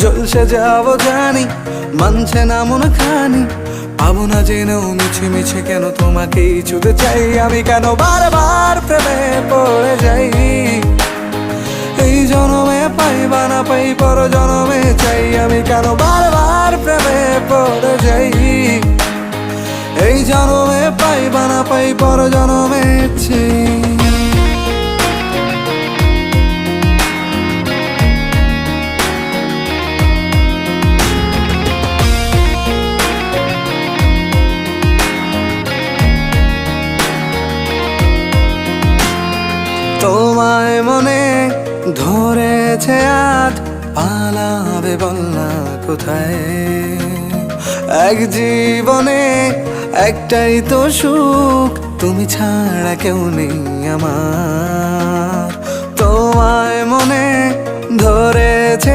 ঝলসে যাবো জানি, মানছে না মন খানি, পাবো না জেনেও মিছে মিছে কেন তোমাকেই ছুতে চাই আমি, কেন বারবার প্রেমে পড়ে যাই। এই জনমে পাই বা না পাই পর জনমে চাই আমি, কেন বারবার প্রেমে পড়ে যাই। এই জনমে পাই বা না পাই পর জনমে চাই। তোমায় মনে ধরেছে আজ, পালাবে বল না কোথায়। এক জীবনে একটাই তো সুখ, তুমি ছাড়া কেউ নেই আমার। তোমায় মনে ধরেছে